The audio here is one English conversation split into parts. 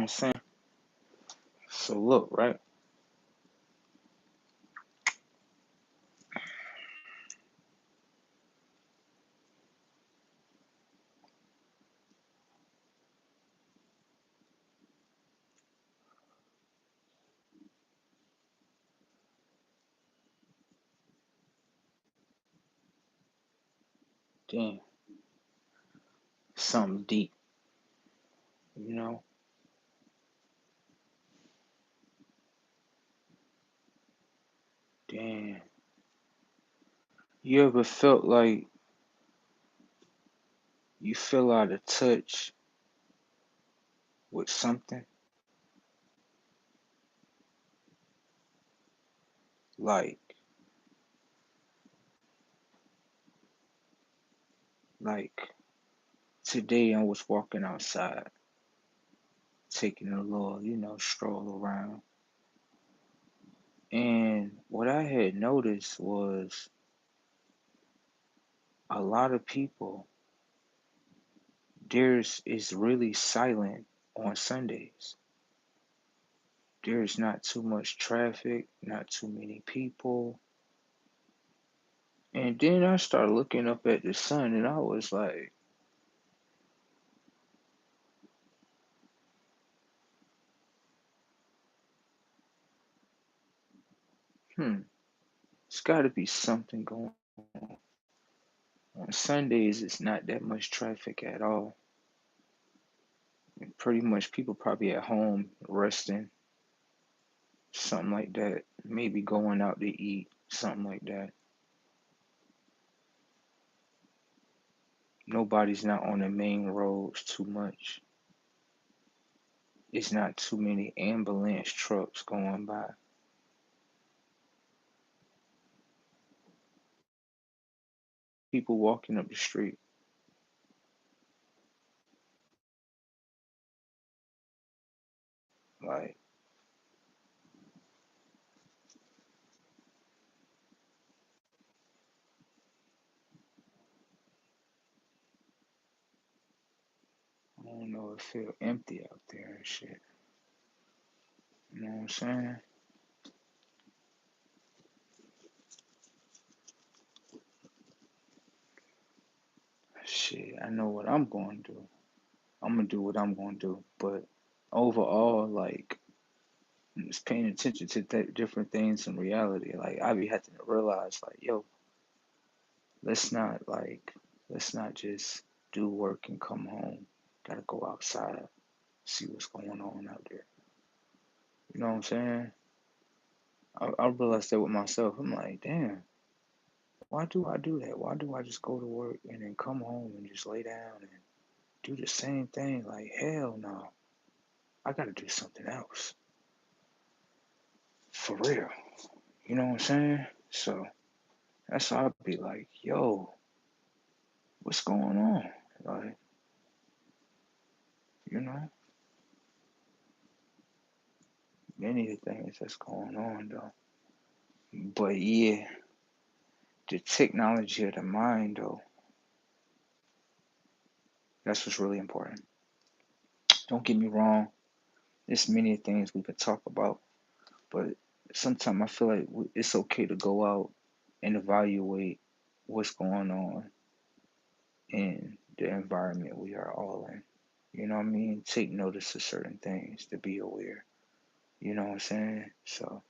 I'm saying? So look, right? Damn, something deep, you know? Damn. You ever felt like you feel out of touch with something? Like, like today I was walking outside, taking a little, stroll around. And what I had noticed was a lot of people, theirs is really silent on Sundays. There's not too much traffic, not too many people. And then I started looking up at the sun and I was like, it's got to be something going on. On Sundays, it's not that much traffic at all. And pretty much people probably at home resting, something like that. Maybe going out to eat, something like that. Nobody's not on the main roads too much. It's not too many ambulance trucks going by. People walking up the street. Like, I don't know, it feel empty out there and shit. You know what I'm saying? Shit, I know what I'm going to do. I'm gonna do what I'm gonna do. But overall, like, just paying attention to different things in reality. Like, I be having to realize, like, yo, let's not like, let's not just do work and come home. Gotta go outside, see what's going on out there. You know what I'm saying? I realized that with myself. I'm like, damn, why do I do that? Why do I just go to work and then come home and just lay down and do the same thing? Like, hell no. I gotta do something else. For real. You know what I'm saying? So that's how I'd be like, yo, what's going on? Like, you know, many things that's going on though. But yeah, the technology of the mind though, that's what's really important. Don't get me wrong, there's many things we could talk about, but sometimes I feel like it's okay to go out and evaluate what's going on in the environment we are all in. You know what I mean? Take notice of certain things to be aware. You know what I'm saying? So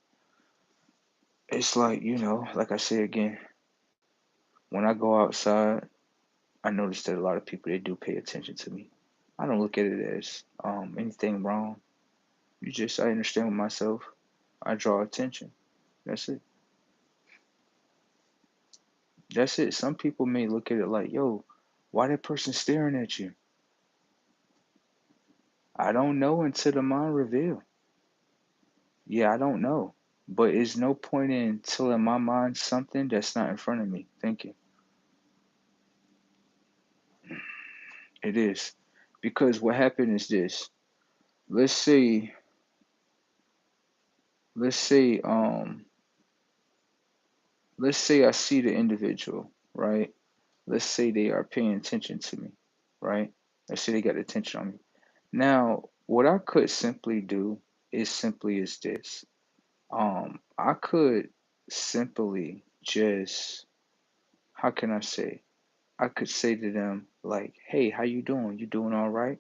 it's like, like I say again, when I go outside, I notice that a lot of people they do pay attention to me. I don't look at it as anything wrong. I understand with myself. I draw attention. That's it. That's it. Some people may look at it like, yo, why that person staring at you? I don't know until the mind reveal. Yeah, I don't know. But it's no point in telling my mind something that's not in front of me thinking. It is. Because what happened is this. Let's say, let's say, let's say I see the individual, right? Let's say they are paying attention to me, right? Let's say they got attention on me. Now, what I could simply do is simply is this. I could simply just, how can I say? I could say to them like, "Hey, how you doing? You doing all right?"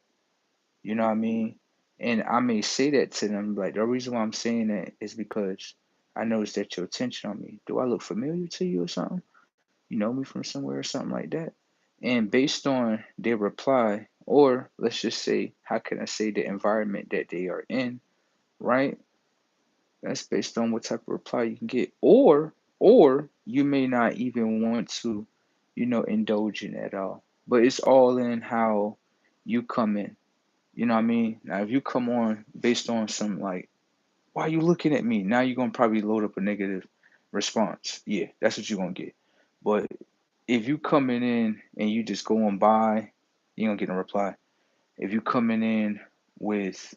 You know what I mean? And I may say that to them. Like the reason why I'm saying that is because I noticed that your attention on me. Do I look familiar to you or something? You know me from somewhere or something like that. And based on their reply, or let's just say, how can I say the environment that they are in, right? That's based on what type of reply you can get. Or you may not even want to, indulge in at all. But it's all in how you come in. You know what I mean? Now if you come on based on some like, why are you looking at me? Now you're gonna probably load up a negative response. Yeah, that's what you're gonna get. But if you coming in and you just going by, you gonna get a reply. If you coming in with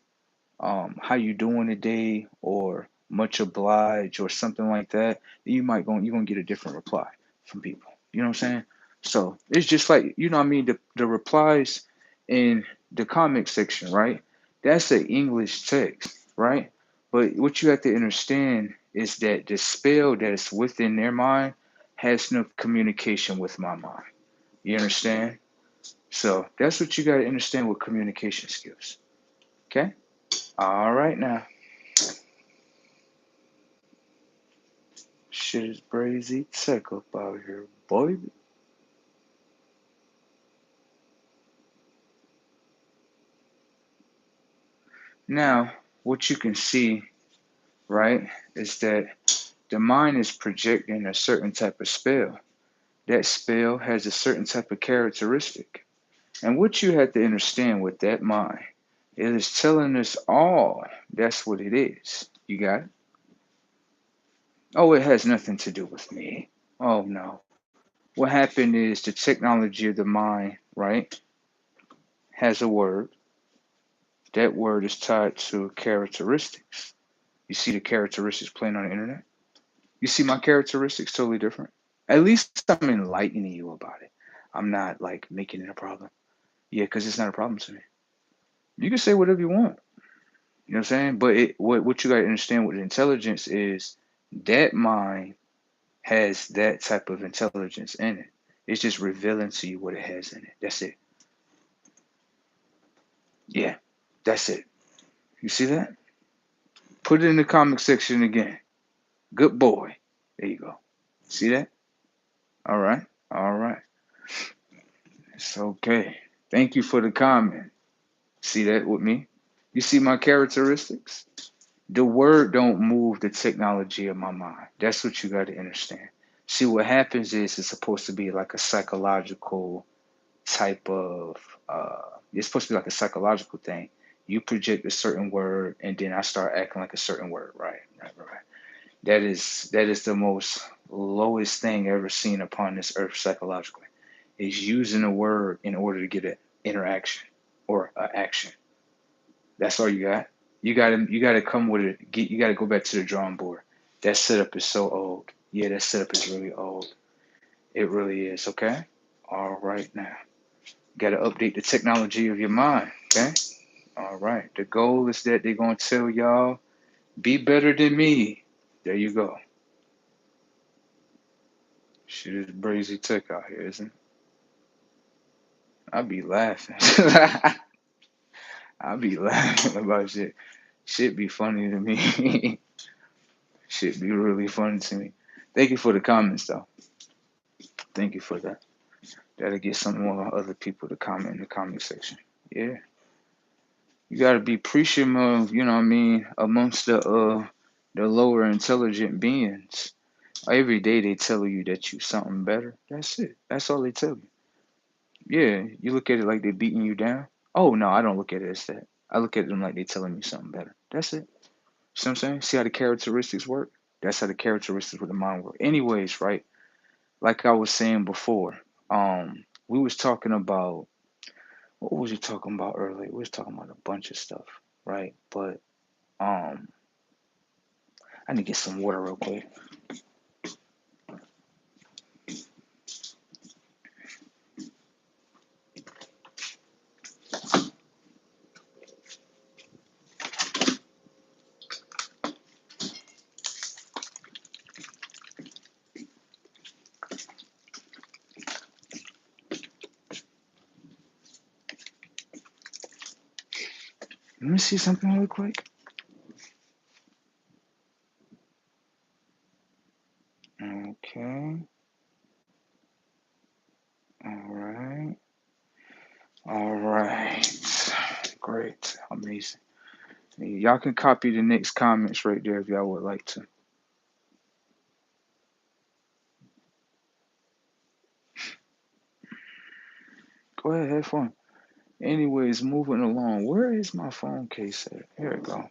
how you doing today or much obliged or something like that, you're gonna get a different reply from people. You know what I'm saying? So it's just like, what I mean, the replies in the comment section, right? That's an English text, right? But what you have to understand is that the spell that is within their mind has no communication with my mind. You understand? So that's what you got to understand with communication skills. Okay? All right now. Shit is crazy tech up out here, boy. Now, what you can see, right, is that the mind is projecting a certain type of spell. That spell has a certain type of characteristic. And what you have to understand with that mind, it is telling us all that's what it is. You got it? Oh, it has nothing to do with me. Oh, no. What happened is the technology of the mind, right, has a word. That word is tied to characteristics. You see the characteristics playing on the internet? You see my characteristics totally different? At least I'm enlightening you about it. I'm not like making it a problem. Yeah, because it's not a problem to me. You can say whatever you want. You know what I'm saying? But what you got to understand with intelligence is that mind has that type of intelligence in it. It's just revealing to you what it has in it. That's it. Yeah, that's it. You see that? Put it in the comment section again. Good boy. There you go. See that? All right. All right. It's okay. Thank you for the comment. See that with me? You see my characteristics? The word don't move the technology of my mind. That's what you got to understand. See, what happens is it's supposed to be like a psychological type of, it's supposed to be like a psychological thing. You project a certain word, and then I start acting like a certain word. Right, right, right, right. That is the most lowest thing ever seen upon this earth psychologically. Is using a word in order to get an interaction or an action. That's all you got. You gotta come with it. You gotta go back to the drawing board. That setup is so old. Yeah, that setup is really old. It really is. Okay. All right now. Gotta update the technology of your mind. Okay. All right. The goal is that they're gonna tell y'all be better than me. There you go. Shit is brazy tech out here, isn't it? I be laughing. I be laughing about shit. Shit be funny to me. Shit be really funny to me. Thank you for the comments, though. Thank you for that. That'll get some more other people to comment in the comment section. Yeah, you gotta be appreciative of, you know what I mean, amongst the lower intelligent beings. Every day they tell you that you something better. That's it. That's all they tell you. Yeah, you look at it like they're beating you down. Oh no, I don't look at it as that. I look at them like they're telling me something better. That's it. See what I'm saying? See how the characteristics work? That's how the characteristics with the mind work. Anyways, right? Like I was saying before, we was talking about, what was we talking about earlier? We was talking about a bunch of stuff, right? But um, I need to get some water real quick. Let me see something real quick. Okay. All right. All right. Great. Amazing. Y'all can copy the next comments right there if y'all would like to. Go ahead, have fun. Anyways, moving along. Where is my phone case at? Here we go.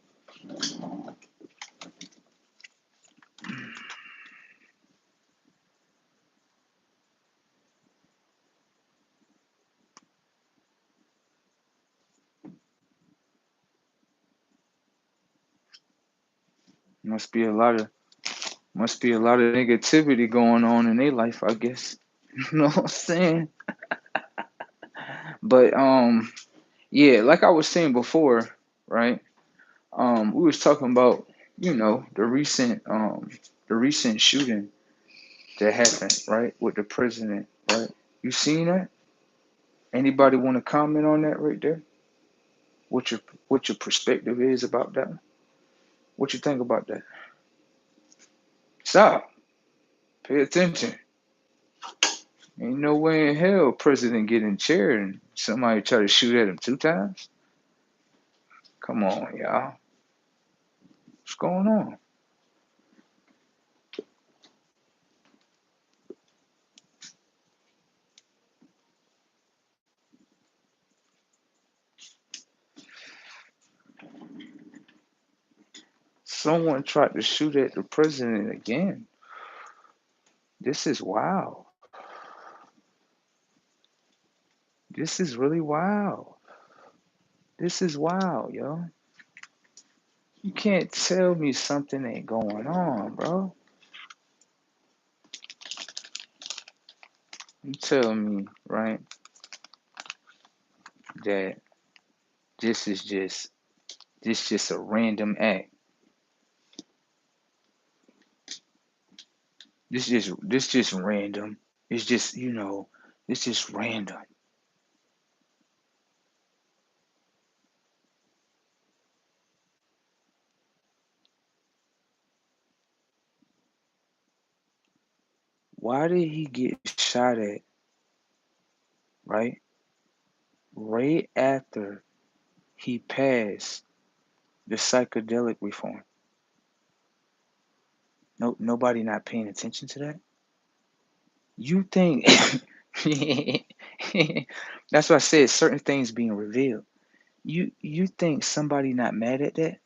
Must be a lot of negativity going on in their life, I guess. You know what I'm saying? But yeah, like I was saying before, right? We was talking about, the recent shooting that happened, right, with the president, right? You seen that? Anybody want to comment on that right there? What your perspective is about that? What you think about that? Stop. Pay attention. Ain't no way in hell president get in chair and somebody try to shoot at him 2 times. Come on, y'all. What's going on? Someone tried to shoot at the president again. This is wild. This is really wild. This is wild, yo. You can't tell me something ain't going on, bro. You tell me, right, that this is just a random act. This just random. It's just, it's just random. Why did he get shot at, right? Right after he passed the psychedelic reform. No, nobody not paying attention to that. You think that's why I said certain things being revealed. You think somebody not mad at that?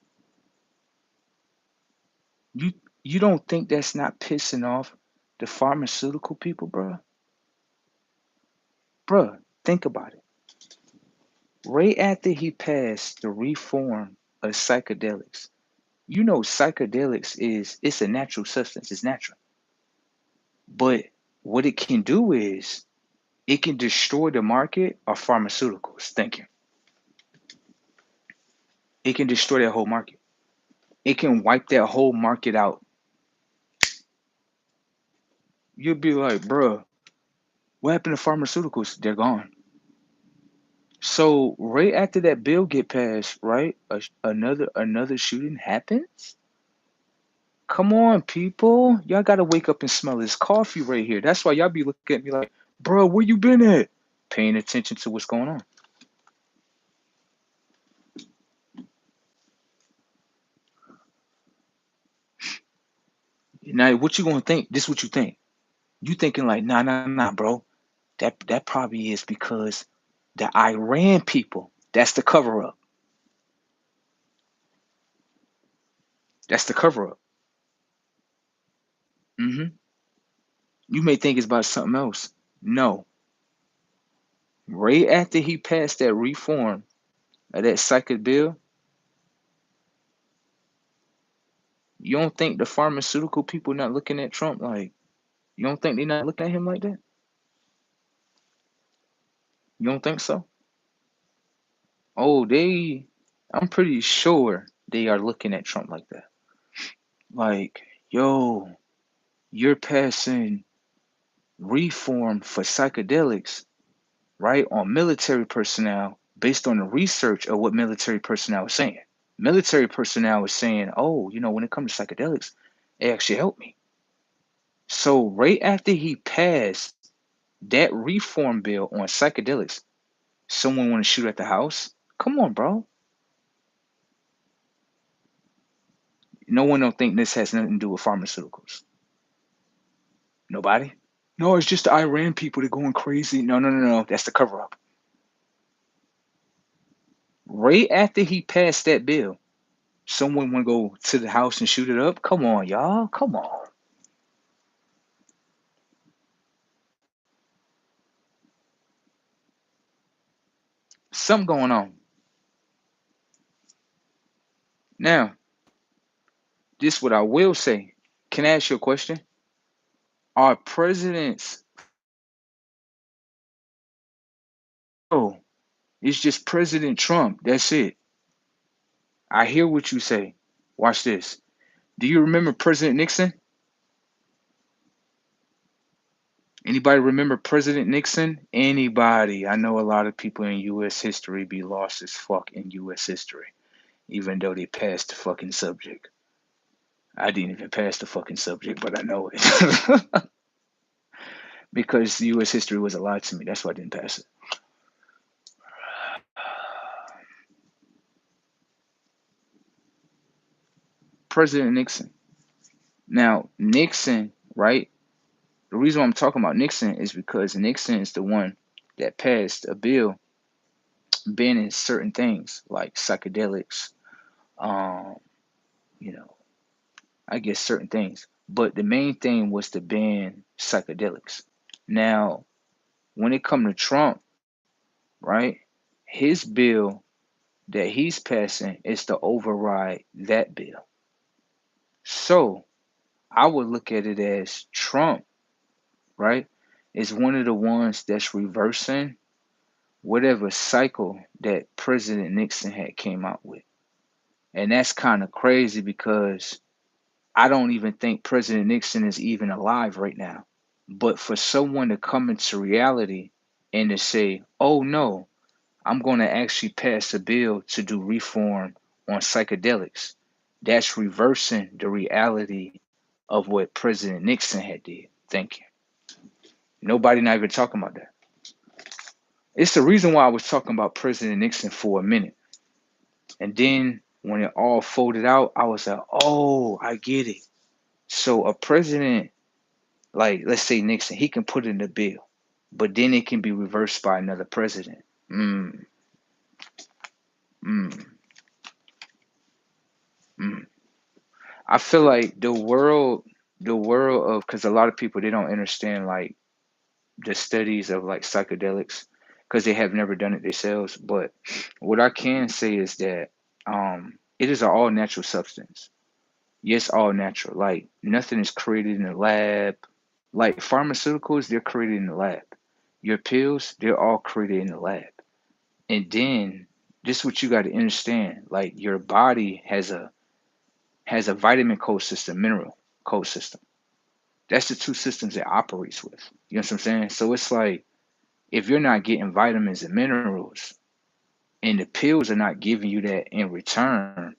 You you don't think that's not pissing off the pharmaceutical people, bro? Bro, think about it. Right after he passed the reform of psychedelics, psychedelics it's a natural substance, it's natural. But what it can do is it can destroy the market of pharmaceuticals. Thank you. It can destroy that whole market. It can wipe that whole market out. You'll be like, bruh, what happened to pharmaceuticals? They're gone. So right after that bill get passed, right, another shooting happens. Come on, people, y'all gotta wake up and smell this coffee right here. That's why y'all be looking at me like, bro, where you been at? Paying attention to what's going on. Now, what you gonna think? This is what you think. You thinking like, nah, bro. That probably is because the Iran people. That's the cover up. That's the cover up. Hmm. You may think it's about something else. No. Right after he passed that reform of that psychic bill, you don't think the pharmaceutical people not looking at Trump like, you don't think they not looking at him like that? You don't think so? Oh, I'm pretty sure they are looking at Trump like that. Like, yo, you're passing reform for psychedelics, right, on military personnel, based on the research of what military personnel was saying. Military personnel was saying, oh, when it comes to psychedelics, it actually helped me. So right after he passed that reform bill on psychedelics, someone want to shoot at the house? Come on, bro. No one don't think this has nothing to do with pharmaceuticals. Nobody? No, it's just the Iran people that going crazy. No, no, no, no. That's the cover up. Right after he passed that bill, someone want to go to the house and shoot it up? Come on, y'all. Come on. Something going on. Now, this what I will say. Can I ask you a question? Are presidents, oh, it's just President Trump. That's it. I hear what you say. Watch this. Do you remember President Nixon? Anybody remember President Nixon? Anybody? I know a lot of people in U.S. history be lost as fuck in U.S. history, even though they passed the fucking subject. I didn't even pass the fucking subject, but I know it. Because U.S. history was a lie to me. That's why I didn't pass it. President Nixon. Now, Nixon, right? The reason why I'm talking about Nixon is because Nixon is the one that passed a bill banning certain things like psychedelics, um, you know, I guess certain things. But the main thing was to ban psychedelics. Now, when it come to Trump, right, his bill that he's passing is to override that bill. So I would look at it as Trump, right, is one of the ones that's reversing whatever cycle that President Nixon had came out with. And that's kind of crazy because I don't even think President Nixon is even alive right now. But for someone to come into reality and to say, oh no, I'm going to actually pass a bill to do reform on psychedelics, that's reversing the reality of what President Nixon had did. Thank you. Nobody not even talking about that. It's the reason why I was talking about President Nixon for a minute. And then when it all folded out, I was like, oh, I get it. So a president, like let's say Nixon, he can put in the bill, but then it can be reversed by another president. Mm, mm, mm. I feel like the world of, because a lot of people they don't understand like the studies of like psychedelics because they have never done it themselves. But what I can say is that it is an all natural substance. Yes, all natural. Like nothing is created in the lab. Like pharmaceuticals, they're created in the lab. Your pills, they're all created in the lab. And then this is what you got to understand. Like your body has a vitamin code system, mineral code system. That's the two systems it operates with. You know what I'm saying? So it's like if you're not getting vitamins and minerals and the pills are not giving you that in return,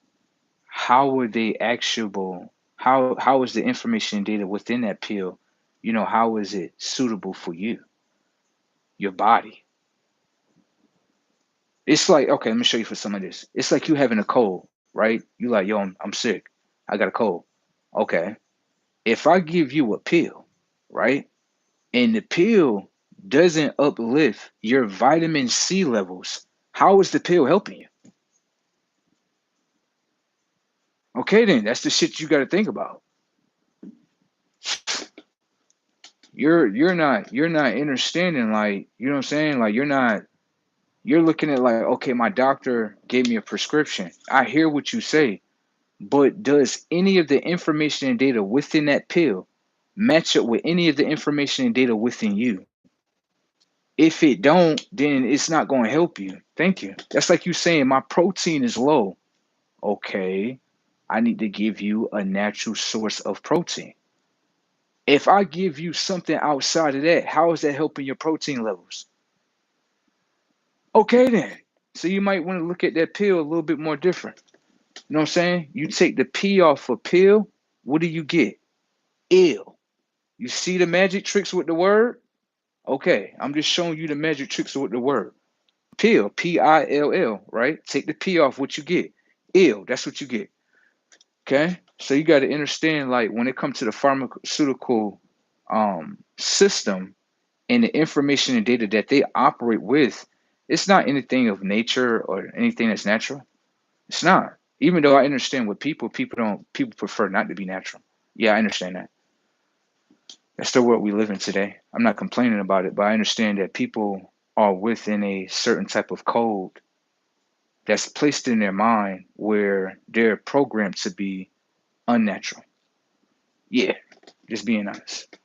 how are they actionable? How is the information and data within that pill, how is it suitable for you, your body? It's like, okay, let me show you for some of this. It's like you having a cold, right? You like, yo, I'm sick. I got a cold. Okay. If I give you a pill, right? And the pill doesn't uplift your vitamin C levels, how is the pill helping you? Okay, then that's the shit you got to think about. You're not understanding, like, you know what I'm saying? Like you're looking at like, okay, my doctor gave me a prescription. I hear what you say, but does any of the information and data within that pill match up with any of the information and data within you? If it don't, then it's not going to help you. Thank you. That's like you saying my protein is low. Okay, I need to give you a natural source of protein. If I give you something outside of that, how is that helping your protein levels? Okay, then. So you might want to look at that pill a little bit more different. You know what I'm saying? You take the P off a pill, what do you get? Ill. You see the magic tricks with the word? Okay, I'm just showing you the magic tricks with the word. Pill, Pill, right? Take the P off, what you get? Ill, that's what you get. Okay? So you got to understand, like, when it comes to the pharmaceutical system and the information and data that they operate with, it's not anything of nature or anything that's natural. It's not. Even though I understand what people prefer not to be natural. Yeah, I understand that. That's the world we live in today. I'm not complaining about it, but I understand that people are within a certain type of code that's placed in their mind where they're programmed to be unnatural. Yeah, just being honest.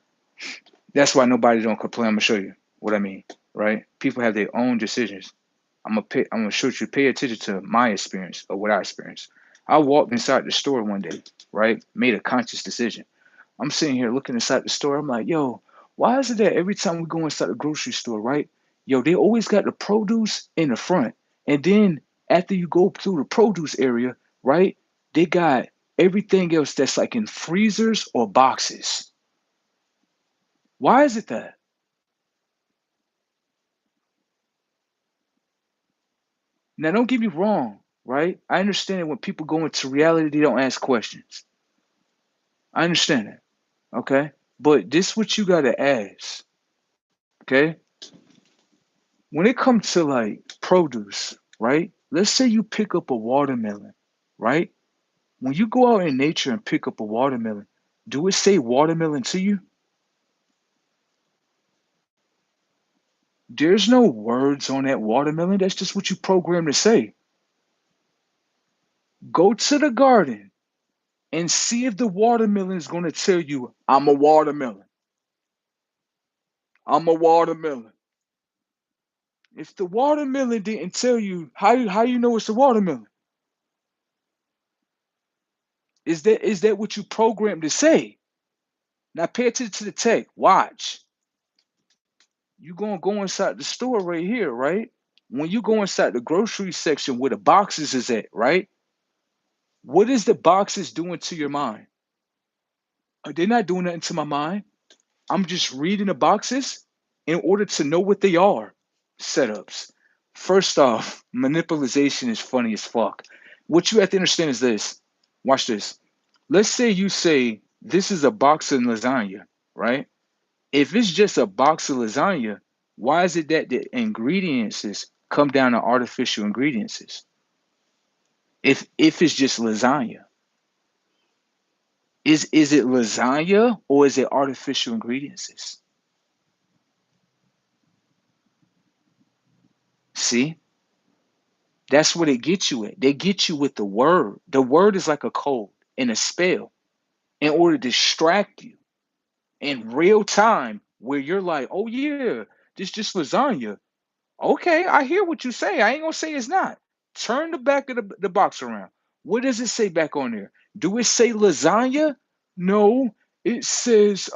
That's why nobody don't complain. I'm gonna show you what I mean, right? People have their own decisions. I'm gonna show you. Pay attention to my experience or what I experienced. I walked inside the store one day, right? Made a conscious decision. I'm sitting here looking inside the store. I'm like, yo, why is it that every time we go inside the grocery store, right? Yo, they always got the produce in the front. And then after you go through the produce area, right, they got everything else that's like in freezers or boxes. Why is it that? Now, don't get me wrong, right? I understand that when people go into reality, they don't ask questions. I understand that, okay? But this what you gotta ask, okay? When it comes to like produce, right? Let's say you pick up a watermelon, right? When you go out in nature and pick up a watermelon, do it say watermelon to you? There's no words on that watermelon. That's just what you programmed to say. Go to the garden and see if the watermelon is going to tell you, I'm a watermelon. I'm a watermelon. If the watermelon didn't tell you, how you know it's a watermelon? Is that what you programmed to say? Now pay attention to the tech. Watch. You gonna go inside the store right here, right? When you go inside the grocery section where the boxes is at, right? What is the boxes doing to your mind? They're not doing nothing to my mind. I'm just reading the boxes in order to know what they are. Setups. First off, manipulation is funny as fuck. What you have to understand is this. Watch this. Let's say you say this is a box of lasagna, right? If it's just a box of lasagna, why is it that the ingredients come down to artificial ingredients? If it's just lasagna, is it lasagna or is it artificial ingredients? See, that's what they get you at. They get you with the word. The word is like a code and a spell in order to distract you in real time, where you're like, oh yeah, this just lasagna. Okay, I hear what you say. I ain't gonna say it's not. Turn the back of the box around. What does it say back on there? Do it say lasagna? No, it says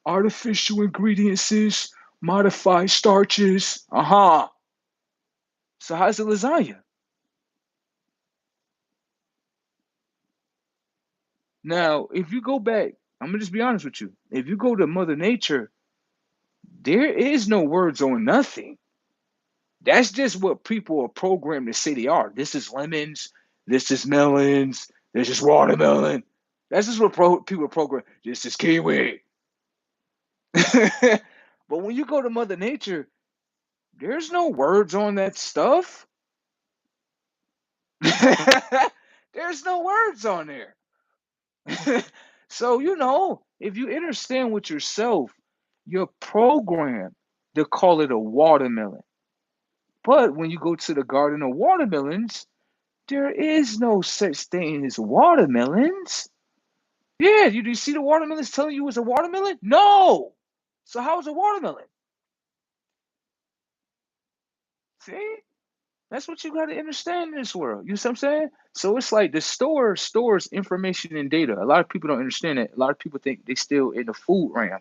artificial ingredients, modified starches. Uh-huh. So how's it lasagna? Now, if you go back, I'm gonna just be honest with you. If you go to Mother Nature, there is no words on nothing. That's just what people are programmed to say they are. This is lemons. This is melons. This is watermelon. That's just what people are programmed. This is kiwi. But when you go to Mother Nature, there's no words on that stuff. There's no words on there. So, if you understand with yourself, you're programmed to call it a watermelon. But when you go to the garden of watermelons, there is no such thing as watermelons. Yeah, you do you see the watermelons telling you it's a watermelon? No. So how is a watermelon? See? That's what you got to understand in this world. You see what I'm saying? So it's like the store stores information and data. A lot of people don't understand that. A lot of people think they still in the food realm.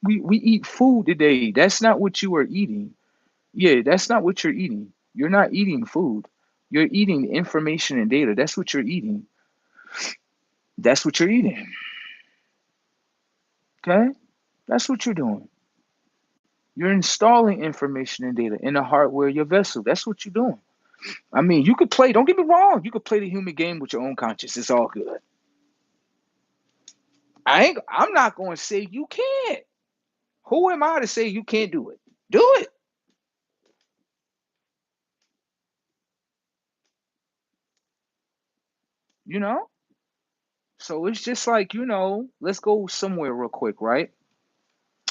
We eat food today. That's not what you are eating. Yeah, that's not what you're eating. You're not eating food. You're eating information and data. That's what you're eating. That's what you're eating. Okay? That's what you're doing. You're installing information and data in the hardware of your vessel. That's what you're doing. I mean, you could play, don't get me wrong, you could play the human game with your own conscience. It's all good. I'm not gonna say you can't. Who am I to say you can't do it? Do it, you know? So it's just like, let's go somewhere real quick, right?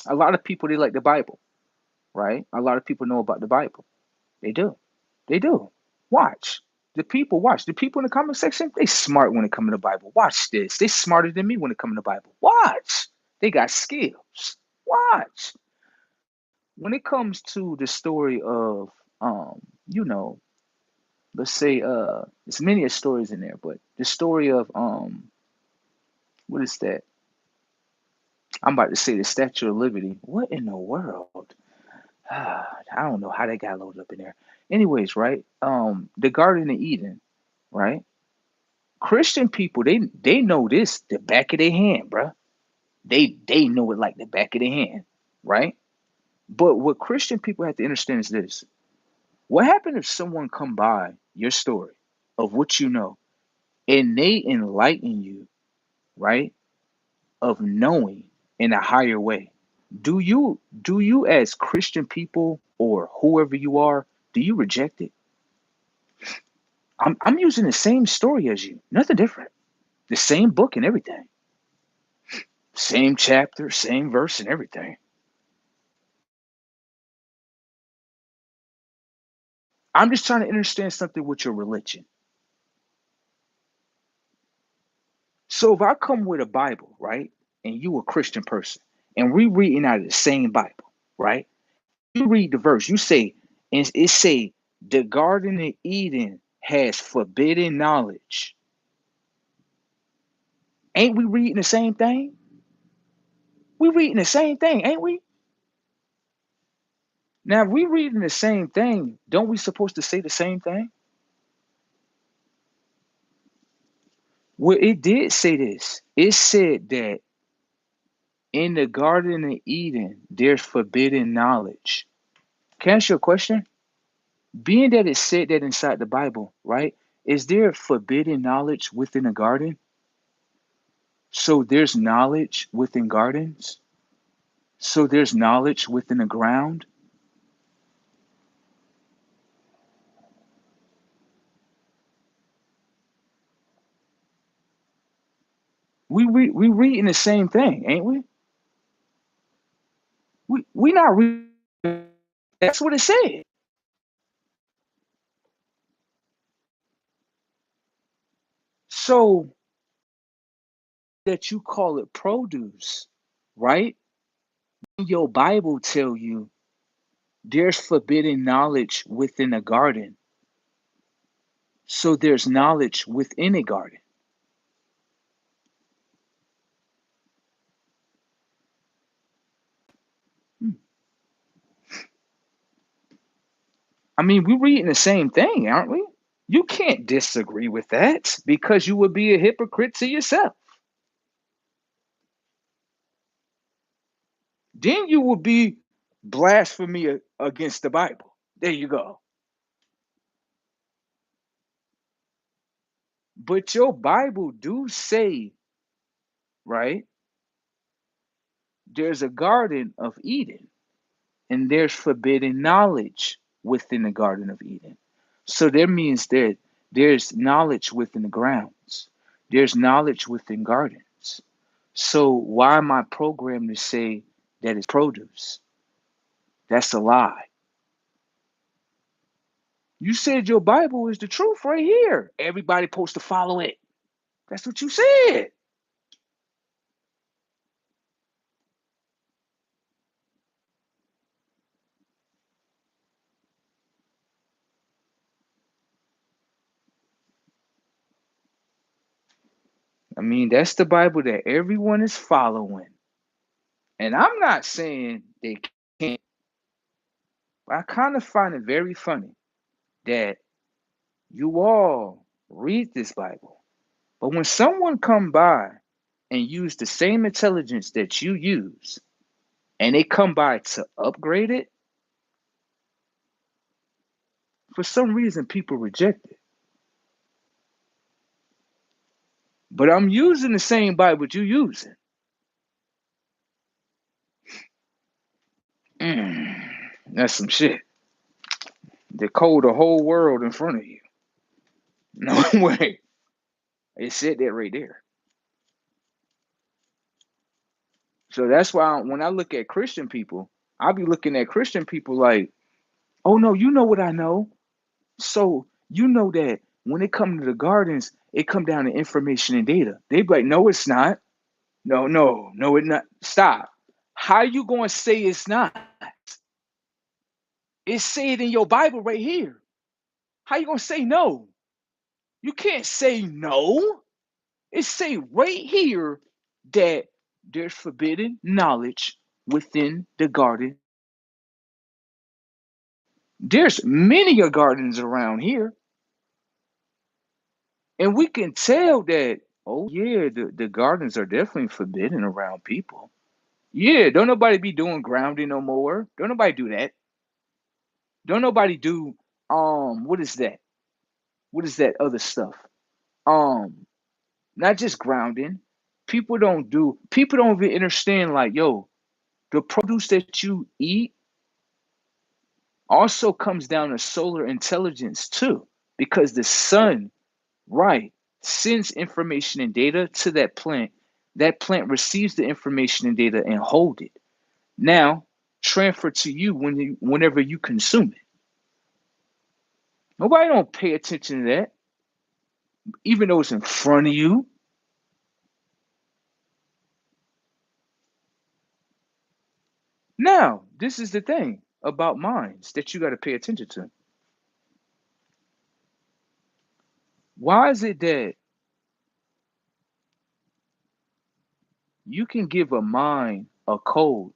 A lot of people they like the Bible, right? A lot of people know about the Bible. They do. They do. Watch. Watch. The people in the comment section, they smart when it comes to the Bible. Watch this. They smarter than me when it comes to the Bible. Watch. They got skills. Watch. When it comes to the story of you know, let's say there's many a stories in there, but the story of what is that? I'm about to say the Statue of Liberty. What in the world? I don't know how they got loaded up in there. Anyways, right? The Garden of Eden, right? Christian people, they know this the back of their hand, bruh. They know it like the back of their hand, right? But what Christian people have to understand is this: what happened if someone come by your story of what you know and they enlighten you, right? Of knowing in a higher way. Do you as Christian people or whoever you are, do you reject it? I'm using the same story as you, nothing different. The same book and everything. Same chapter, same verse and everything. I'm just trying to understand something with your religion. So if I come with a Bible, right, and you a Christian person, and we reading out of the same Bible, right? You read the verse, you say, and it say, the Garden of Eden has forbidden knowledge. Ain't we reading the same thing? We reading the same thing, ain't we? Now, if we reading the same thing, don't we supposed to say the same thing? Well, it did say this. It said that in the Garden of Eden, there's forbidden knowledge. Can I ask you a question? Being that it said that inside the Bible, right? Is there forbidden knowledge within a garden? So there's knowledge within gardens? So there's knowledge within the ground? We reading the same thing, ain't we? We not reading. That's what it said. So that you call it produce, right? Your Bible tell you there's forbidden knowledge within a garden. So there's knowledge within a garden. Hmm. I mean, we're reading the same thing, aren't we? You can't disagree with that because you would be a hypocrite to yourself. Then you would be blasphemy against the Bible. There you go. But your Bible do say, right? There's a garden of Eden and there's forbidden knowledge within the Garden of Eden. So that means that there's knowledge within the grounds. There's knowledge within gardens. So why am I programmed to say that it's produce? That's a lie. You said your Bible is the truth right here. Everybody supposed to follow it. That's what you said. I mean, that's the Bible that everyone is following. And I'm not saying they can't. I kind of find it very funny that you all read this Bible. But when someone come by and use the same intelligence that you use, and they come by to upgrade it, for some reason people reject it. But I'm using the same Bible you using. Mm, that's some shit. They code the whole world in front of you. No way. It said that right there. So that's why when I look at Christian people, I'll be looking at Christian people like, oh no, you know what I know. So you know that when it comes to the gardens, it come down to information and data. They be like, no, it's not. No, no, no, it not. Stop. How you gonna say it's not? It say it in your Bible right here. How you gonna say no? You can't say no. It say right here that there's forbidden knowledge within the garden. There's many a gardens around here, and we can tell that. Oh yeah, the gardens are definitely forbidden around people. Yeah, don't nobody be doing grounding no more. Don't nobody do that. Don't nobody do what is that? What is that other stuff? Um, Not just grounding. People don't even understand like, yo, the produce that you eat also comes down to solar intelligence too. Because the sun, right, sends information and data to that plant. That plant receives the information and data and hold it. Now, transfer to you whenever you consume it. Nobody don't pay attention to that, even though it's in front of you. Now, this is the thing about minds that you got to pay attention to. Why is it that you can give a mind a code,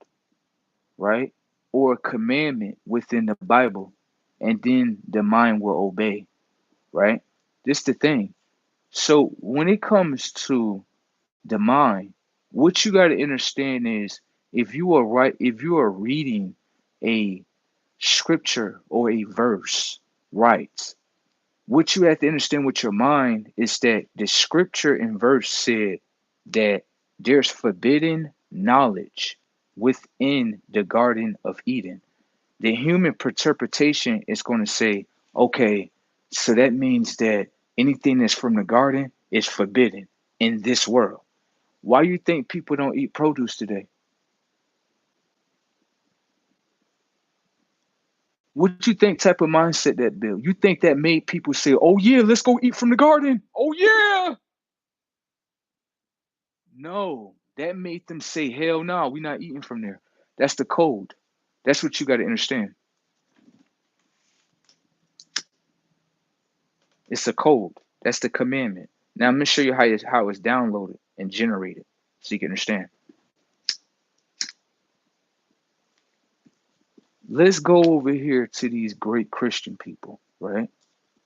right? Or a commandment within the Bible, and then the mind will obey, right? This the thing. So when it comes to the mind, what you got to understand is if you are reading a scripture or a verse, right? What you have to understand with your mind is that the scripture and verse said that there's forbidden knowledge within the Garden of Eden. The human interpretation is going to say, okay, so that means that anything that's from the garden is forbidden in this world. Why you think people don't eat produce today? What you think type of mindset that built? You think that made people say, "Oh yeah, let's go eat from the garden"? Oh yeah. No, that made them say, "Hell no, we're not eating from there." That's the code. That's what you got to understand. It's a code. That's the commandment. Now I'm gonna show you how it's downloaded and generated, so you can understand. Let's go over here to these great Christian people, right?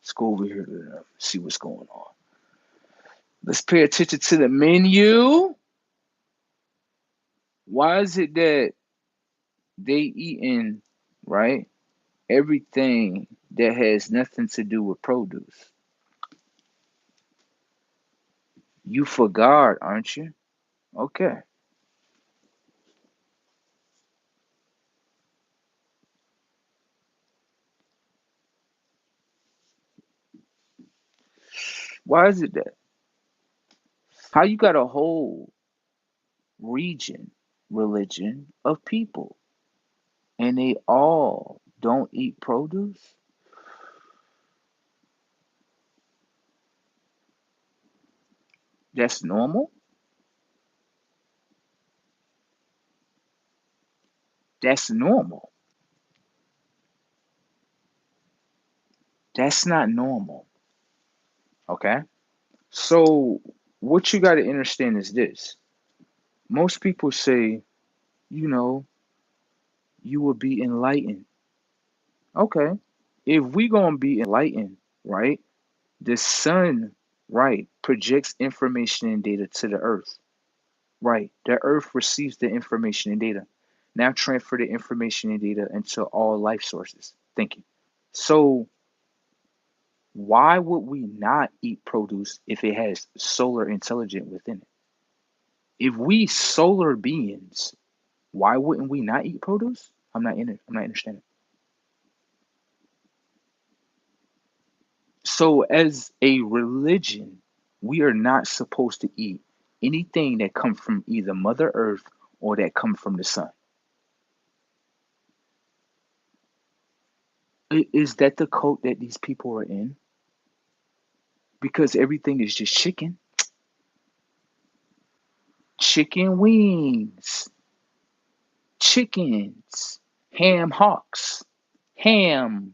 Let's go over here to them, see what's going on. Let's pay attention to the menu. Why is it that they eating, right? Everything that has nothing to do with produce. You forgot, aren't you? Okay. Why is it that? How you got a whole region, religion of people, and they all don't eat produce? That's normal? That's normal. That's not normal. Okay? So, what you got to understand is this. Most people say, you know, you will be enlightened. Okay. if we gonna be enlightened, right? The sun, right, projects information and data to the earth. Right. The earth receives the information and data. Now transfer the information and data into all life sources. Thank you. So why would we not eat produce if it has solar intelligence within it? If we solar beings, why wouldn't we not eat produce? I'm not in it. I'm not understanding. So as a religion, we are not supposed to eat anything that comes from either Mother Earth or that come from the sun. Is that the cult that these people are in? Because everything is just chicken. Chicken wings, chickens, ham hocks, ham.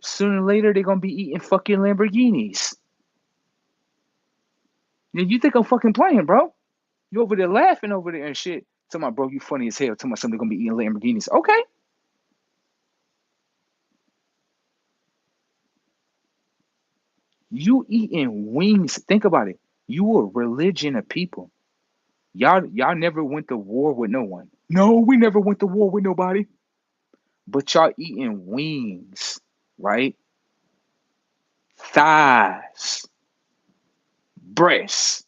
Sooner or later, they're gonna be eating fucking Lamborghinis. And you think I'm fucking playing, bro? You over there laughing over there and shit. Tell my bro, you funny as hell. Tell my somebody gonna be eating Lamborghinis. Okay. You eating wings. Think about it. You a religion of people. Y'all never went to war with no one. No, we never went to war with nobody. But y'all eating wings, right? Thighs, breasts.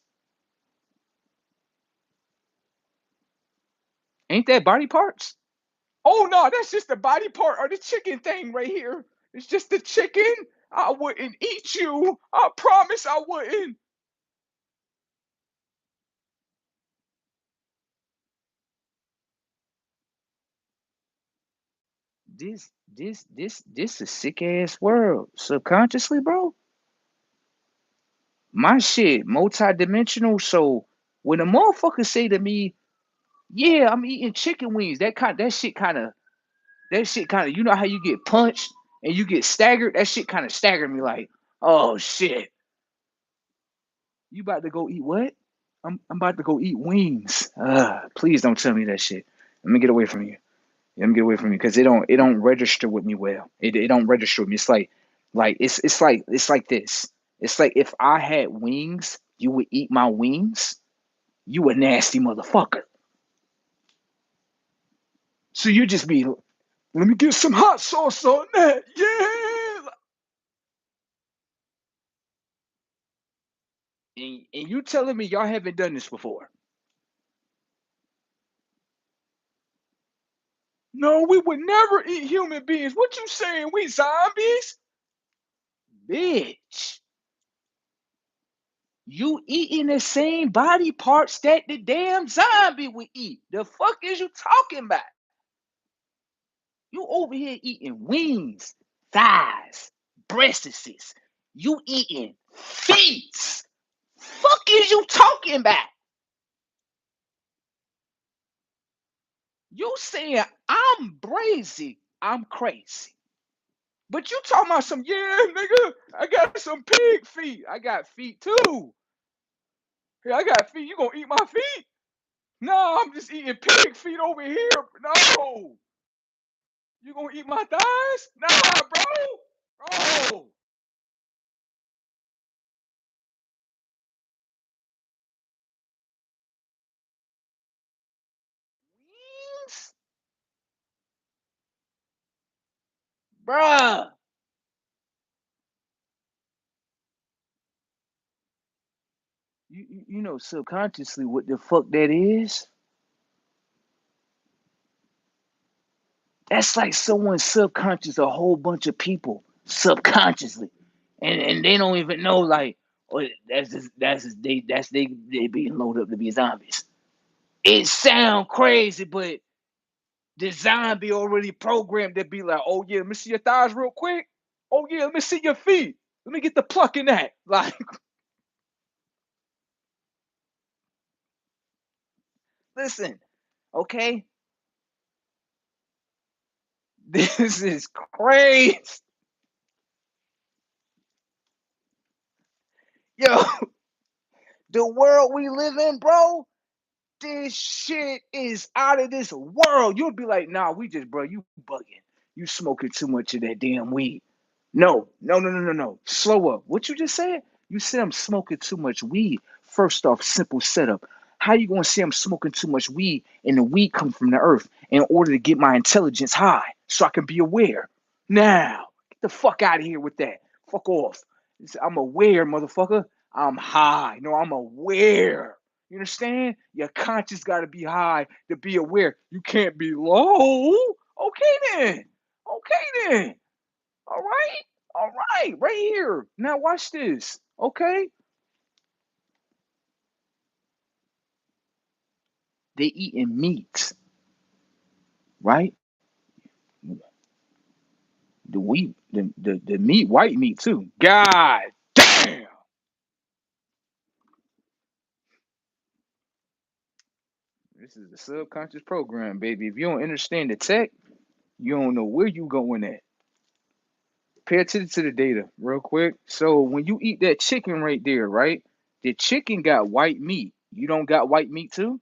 Ain't that body parts? Oh no, that's just the body part or the chicken thing right here. It's just the chicken. I wouldn't eat you. I promise I wouldn't. This a sick ass world. Subconsciously, bro. My shit, multi-dimensional. So when a motherfucker say to me, yeah, I'm eating chicken wings, that shit kind of, you know how you get punched and you get staggered? That shit kind of staggered me like, oh shit, you about to go eat what? I'm about to go eat wings. Please don't tell me that shit. Let me get away from you. Let me get away from you because it don't register with me well. It don't register with me. It's like it's like this. It's like if I had wings, you would eat my wings. You a nasty motherfucker. So you just be, let me get some hot sauce on that. Yeah. And you telling me y'all haven't done this before? No, we would never eat human beings. What you saying? We zombies? Bitch. You eating the same body parts that the damn zombie would eat. The fuck is you talking about? You over here eating wings, thighs, breasts. You eating feet. Fuck is you talking about? You saying I'm brazy, I'm crazy. But you talking about some, yeah, nigga, I got some pig feet. I got feet too. Yeah, I got feet. You gonna eat my feet? No, I'm just eating pig feet over here. No. You gonna eat my thighs? Nah, bro. Bro. Wings? Bruh. You know subconsciously what the fuck that is? That's like someone subconscious, a whole bunch of people subconsciously. And they don't even know like, oh, they being loaded up to be zombies. It sound crazy, but the zombie already programmed to be like, oh yeah, let me see your thighs real quick. Oh yeah, let me see your feet. Let me get the pluck in that. Like, listen, okay, this is crazy. Yo, the world we live in, bro, this shit is out of this world. You'll be like, nah, we just, bro, you bugging. You smoking too much of that damn weed. No, no, no, no, no, no. Slow up. What you just said? You said I'm smoking too much weed. First off, simple setup. How you gonna say I'm smoking too much weed and the weed come from the earth in order to get my intelligence high so I can be aware? Now, get the fuck out of here with that. Fuck off. I'm aware, motherfucker. I'm high. No, I'm aware. You understand? Your conscience gotta be high to be aware. You can't be low. Okay then. Okay then. All right. All right. Right here. Now watch this. Okay. They eating meats, right? The wheat, the meat, white meat too. God damn. This is a subconscious program, baby. If you don't understand the tech, you don't know where you going at. Pay attention to the data real quick. So when you eat that chicken right there, right? The chicken got white meat. You don't got white meat too?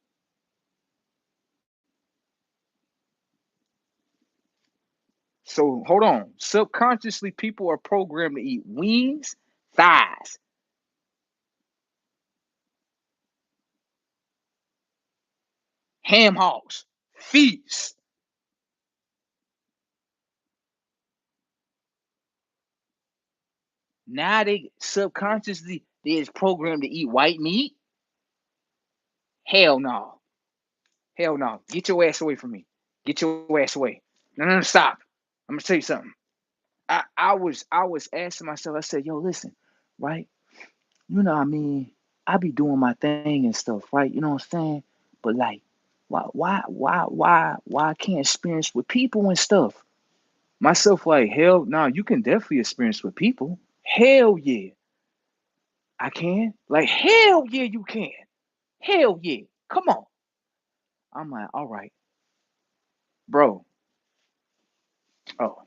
So hold on. Subconsciously, people are programmed to eat wings, thighs, ham hocks, feet. Now they subconsciously they is programmed to eat white meat. Hell no. Hell no. Get your ass away from me. Get your ass away. No, no, no, stop. I'm gonna tell you something. I was asking myself, I said, yo, listen, right? You know what I mean? I be doing my thing and stuff, right? You know what I'm saying? But like, why I can't experience with people and stuff? Myself, like, hell no, you can definitely experience with people. Hell yeah, I can. Like, hell yeah, you can. Hell yeah. Come on. I'm like, all right, bro. Oh,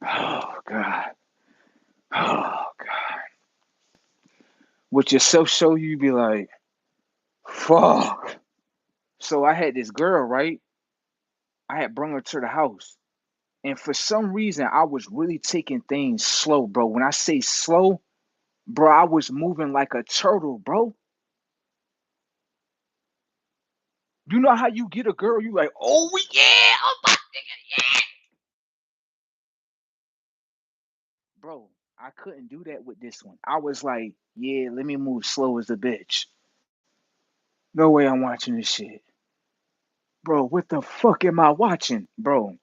oh God. Oh God. With your self show, you be like, fuck. So I had this girl, right? I had brought her to the house. And for some reason, I was really taking things slow, bro. When I say slow, bro, I was moving like a turtle, bro. You know how you get a girl, you like, oh yeah, oh my nigga, yeah. Bro, I couldn't do that with this one. I was like, yeah, let me move slow as a bitch. No way I'm watching this shit. Bro, what the fuck am I watching? Bro,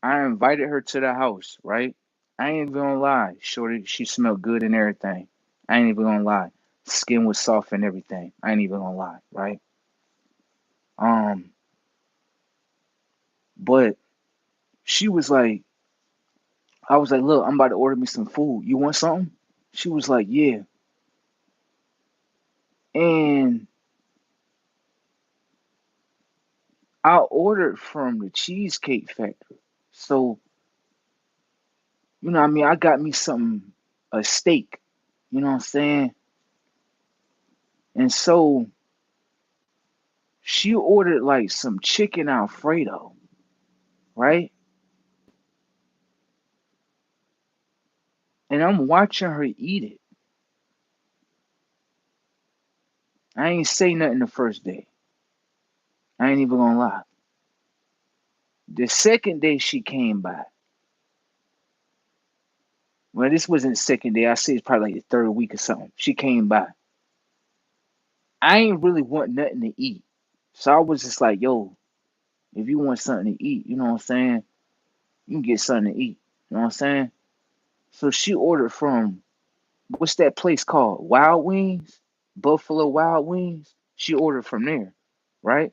I invited her to the house, right? I ain't even gonna lie. Shorty, she smelled good and everything. I ain't even gonna lie. Skin was soft and everything. I ain't even gonna lie, right? Um, but she was like, I was like, look, I'm about to order me some food. You want something? She was like, yeah. And I ordered from the Cheesecake Factory. So, you know what I mean? I got me something, a steak. You know what I'm saying? And so she ordered like some chicken Alfredo, right? And I'm watching her eat it. I ain't say nothing the first day. I ain't even gonna lie. The second day she came by, well, this wasn't the second day. I say it's probably like the third week or something. She came by. I ain't really want nothing to eat. So I was just like, yo, if you want something to eat, you know what I'm saying? You can get something to eat. You know what I'm saying? So she ordered from, what's that place called? Wild Wings? Buffalo Wild Wings? She ordered from there, right?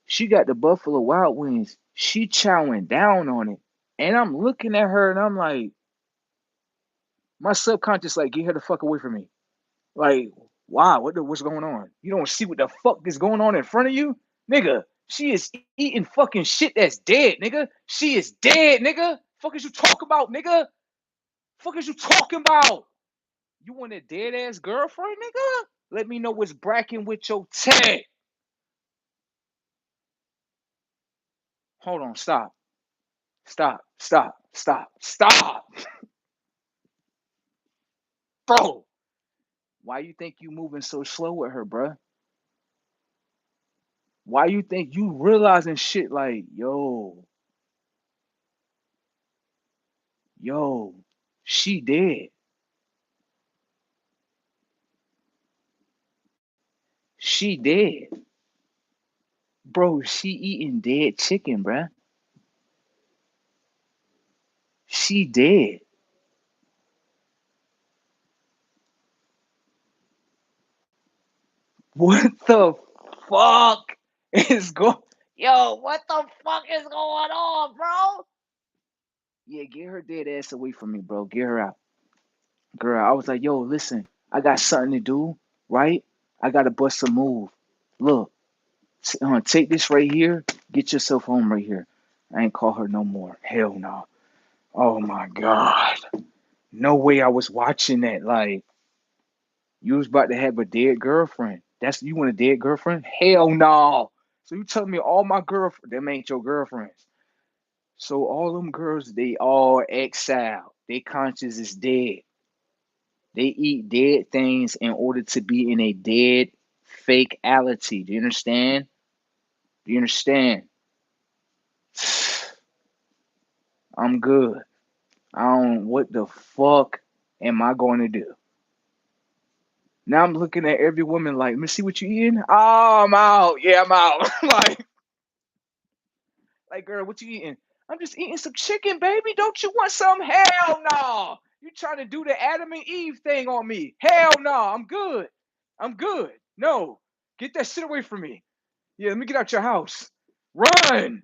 She got the Buffalo Wild Wings. She chowing down on it. And I'm looking at her and I'm like, my subconscious like, get her the fuck away from me. Like, wow, what's going on? You don't see what the fuck is going on in front of you? Nigga, she is eating fucking shit that's dead, nigga. She is dead, nigga. Fuck is you talking about, nigga? Fuck is you talking about? You want a dead ass girlfriend, nigga? Let me know what's bracking with your tag. Hold on, stop. Stop, stop, stop, stop. Bro, why you think you moving so slow with her, bruh? Why you think you realizing shit like, yo, she dead. She dead. Bro, she eating dead chicken, bruh. She dead. What the fuck is going? Yo, what the fuck is going on, bro? Yeah, get her dead ass away from me, bro. Get her out. Girl, I was like, yo, listen, I got something to do, right? I gotta bust a move. Look, take this right here. Get yourself home right here. I ain't call her no more. Hell no. Oh my God. No way I was watching that. Like, you was about to have a dead girlfriend. That's you want a dead girlfriend? Hell no. So you telling me all my girlfriends, them ain't your girlfriends. So all them girls, they all exiled. Their conscience is dead. They eat dead things in order to be in a dead fakeality. Do you understand? Do you understand? I'm good. I don't. What the fuck am I going to do? Now I'm looking at every woman like, let me see what you eating. Oh, I'm out. Yeah, I'm out. like, girl, what you eating? I'm just eating some chicken, baby. Don't you want some? Hell no. You trying to do the Adam and Eve thing on me? Hell no. I'm good. I'm good. No, get that shit away from me. Yeah, let me get out your house. Run.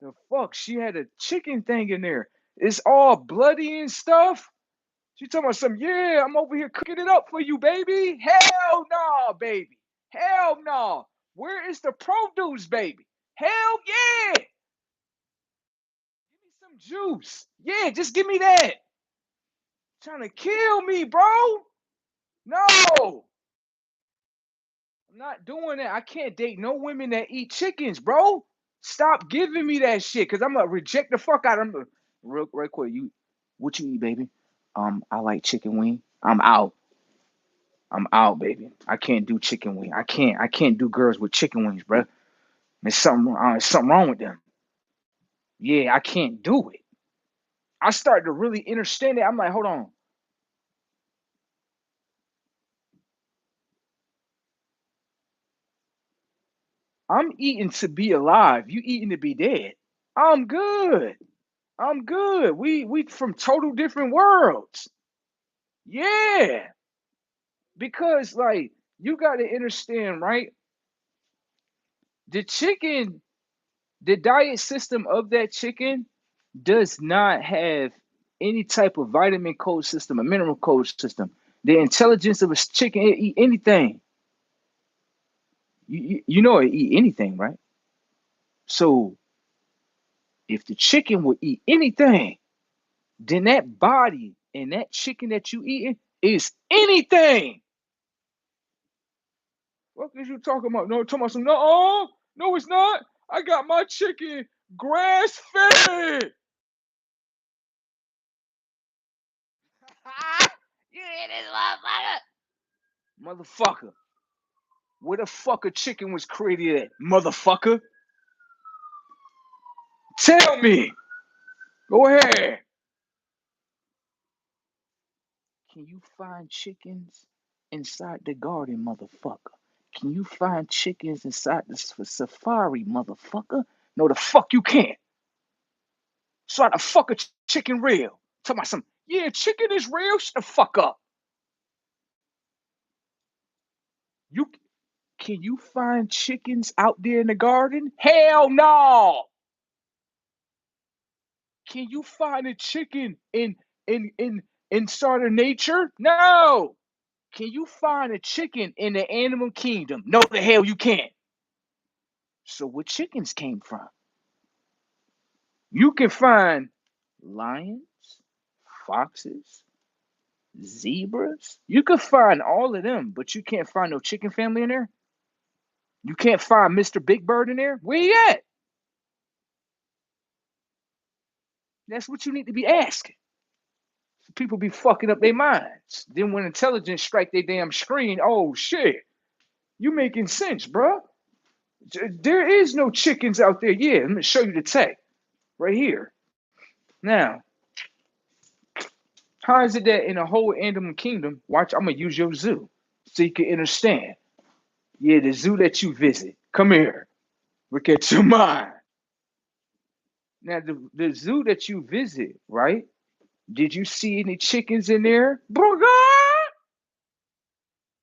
The fuck? She had a chicken thing in there. It's all bloody and stuff. She talking about some, yeah, I'm over here cooking it up for you, baby. Hell no, baby. Hell no. Where is the produce, baby? Hell yeah. Give me some juice. Yeah, just give me that. Trying to kill me, bro. No. I'm not doing that. I can't date no women that eat chickens, bro. Stop giving me that shit, cause I'm gonna reject the fuck out of them. Real quick, what you eat, baby? I like chicken wing. I'm out. I'm out, baby. I can't do chicken wing. I can't do girls with chicken wings, bro. There's something wrong with them. Yeah, I can't do it. I started to really understand it. I'm like, hold on. I'm eating to be alive. You eating to be dead. I'm good. I'm good. We from total different worlds. Yeah, because like you got to understand, right? The chicken, the diet system of that chicken does not have any type of vitamin code system, a mineral code system. The intelligence of a chicken, it eat anything. You know it eat anything, right? So if the chicken would eat anything, then that body and that chicken that you eating is anything. What is you talking about? No, talking about some. No, no, it's not. I got my chicken grass fed. You hear this motherfucker? Motherfucker. Where the fuck a chicken was created at? Motherfucker. Tell me. Go ahead. Can you find chickens inside the garden, motherfucker? Can you find chickens inside the safari, motherfucker? No, the fuck you can't. So how the fuck a chicken real? Tell me some, yeah, chicken is real. Shut the fuck up. You can you find chickens out there in the garden? Hell no. Can you find a chicken in sort of nature? No. Can you find a chicken in the animal kingdom? No, the hell you can't. So where chickens came from? You can find lions, foxes, zebras. You can find all of them, but you can't find no chicken family in there. You can't find Mr. Big Bird in there. Where he at? That's what you need to be asking. People be fucking up their minds. Then when intelligence strike their damn screen, oh shit, you making sense, bro. There is no chickens out there. Yeah, let me show you the tech right here. Now, how is it that in the whole animal kingdom, watch, I'm gonna use your zoo so you can understand. Yeah, the zoo that you visit. Come here. Look at your mind. Now, the zoo that you visit, right? Did you see any chickens in there?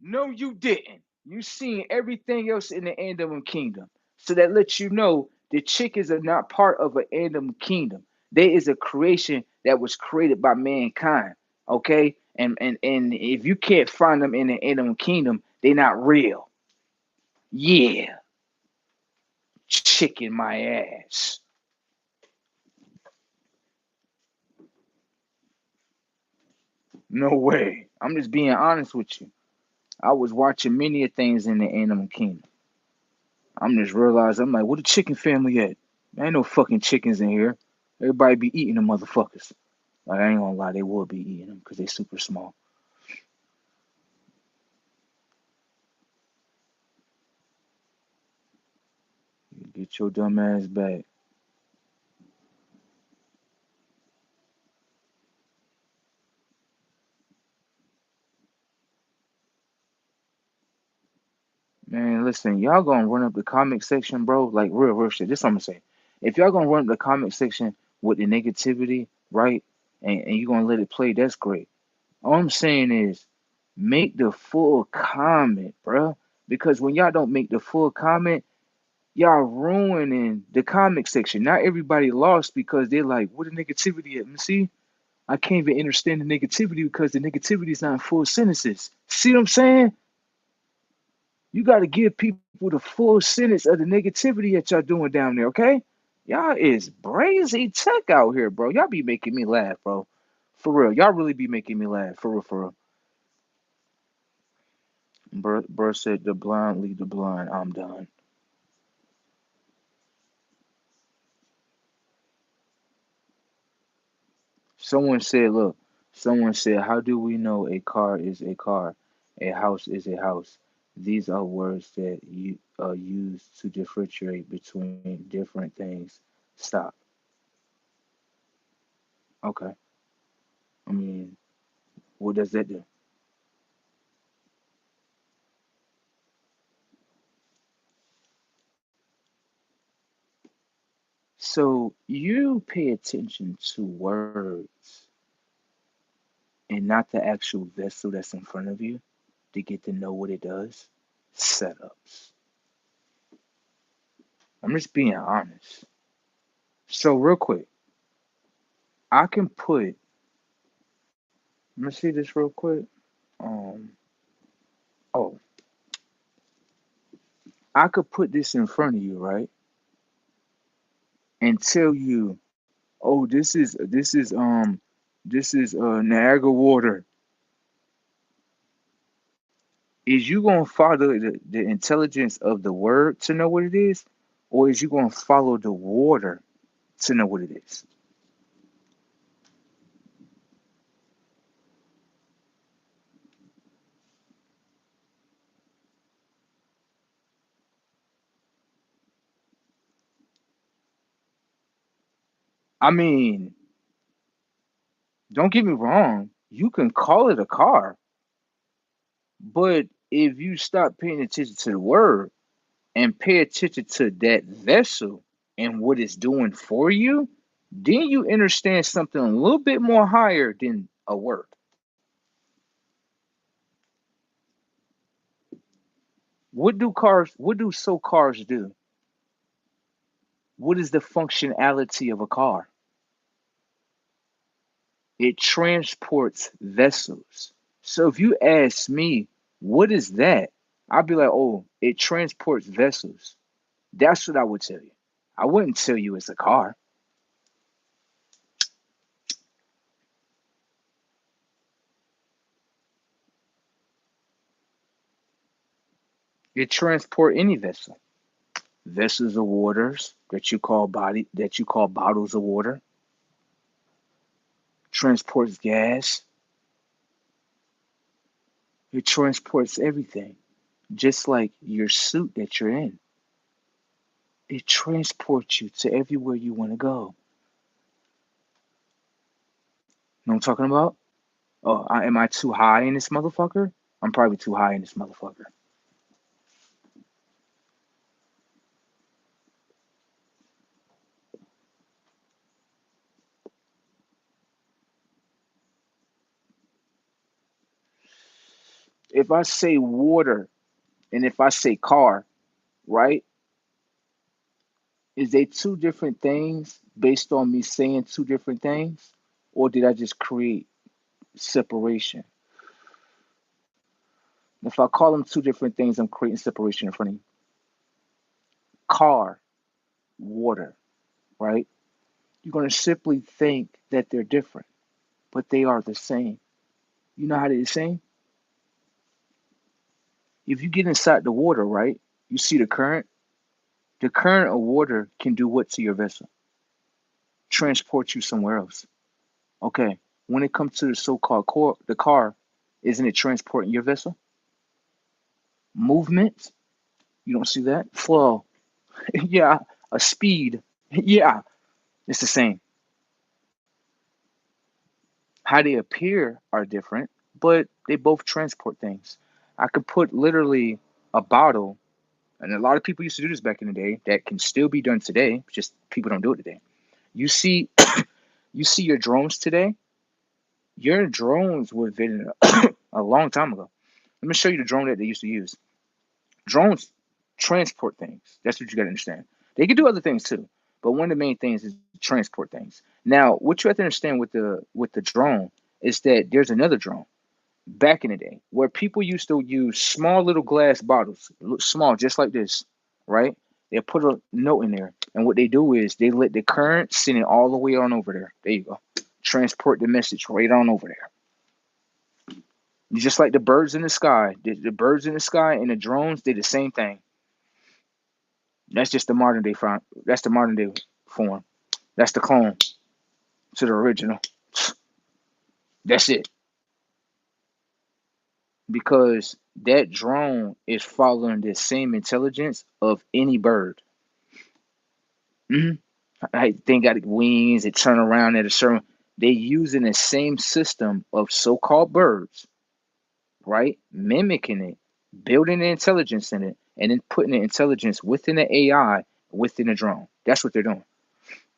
No, you didn't. You seen everything else in the animal kingdom. So that lets you know the chickens are not part of an animal kingdom. There is a creation that was created by mankind. Okay? And if you can't find them in the animal kingdom, they're not real. Yeah. Chicken my ass. No way. I'm just being honest with you. I was watching many of things in the animal kingdom. I'm just realizing, I'm like, where the chicken family at? There ain't no fucking chickens in here. Everybody be eating the motherfuckers. Like, I ain't gonna lie, they would be eating them because they super small. Get your dumb ass back. Man, listen, y'all gonna run up the comment section, bro. Like, real shit. This is what I'm gonna say. If y'all gonna run up the comment section with the negativity, right? And you gonna let it play, that's great. All I'm saying is make the full comment, bro. Because when y'all don't make the full comment, y'all ruining the comic section. Not everybody lost because they're like, what the negativity at? See, I can't even understand the negativity because the negativity is not in full sentences. See what I'm saying? You got to give people the full sentence of the negativity that y'all doing down there, okay? Y'all is brazy tech out here, bro. Y'all be making me laugh, bro. For real. Y'all really be making me laugh. For real, for real. Bro said the blind lead the blind. I'm done. Someone said, look, someone said, how do we know a car is a car? A house is a house. These are words that you use to differentiate between different things. Stop. Okay. I mean, what does that do? So you pay attention to words and not the actual vessel that's in front of you to get to know what it does. Setups. I'm just being honest. So real quick, I can put, let me see this real quick. Um, oh, I could put this in front of you, right? And tell you, oh, this is Niagara water. Is you gonna follow the intelligence of the word to know what it is, or is you gonna follow the water to know what it is? I mean, don't get me wrong, you can call it a car, but if you stop paying attention to the word and pay attention to that vessel and what it's doing for you, then you understand something a little bit more higher than a word. What do so cars do? What is the functionality of a car? It transports vessels. So if you ask me, what is that? I'll be like, oh, it transports vessels. That's what I would tell you. I wouldn't tell you it's a car. It transport any vessel. Vessels of waters that you call bottles of water. transports gas, it transports everything. Just like your suit that you're in, it transports you to everywhere you want to go. You know what I'm talking about? Oh, am I too high in this motherfucker? I'm probably too high in this motherfucker. If I say water and if I say car, right? Is they two different things based on me saying two different things? Or did I just create separation? If I call them two different things, I'm creating separation in front of you. Car, water, right? You're going to simply think that they're different, but they are the same. You know how they're the same? If you get inside the water, right, you see the current. The current of water can do what to your vessel? Transport you somewhere else. Okay. When it comes to the so-called core, the car, isn't it transporting your vessel? Movement, you don't see that? Flow, yeah. A speed, yeah. It's the same. How they appear are different, but they both transport things. I could put literally a bottle, and a lot of people used to do this back in the day. That can still be done today. Just people don't do it today. You see, you see your drones today. Your drones were invented a long time ago. Let me show you the drone that they used to use. Drones transport things. That's what you got to understand. They can do other things too, but one of the main things is transport things. Now, what you have to understand with the drone is that there's another drone back in the day where people used to use small little glass bottles, look small, just like this, right? They put a note in there, and what they do is they let the current send it all the way on over there. There you go. Transport the message right on over there. Just like the birds in the sky, the birds in the sky and the drones, they're the same thing. That's just the modern day form. That's the modern day form. That's the clone to the original. That's it. Because that drone is following the same intelligence of any bird. hmm They got wings. It turn around at a certain. They using the same system of so-called birds, right? Mimicking it, building the intelligence in it, and then putting the intelligence within the AI within the drone. That's what they're doing.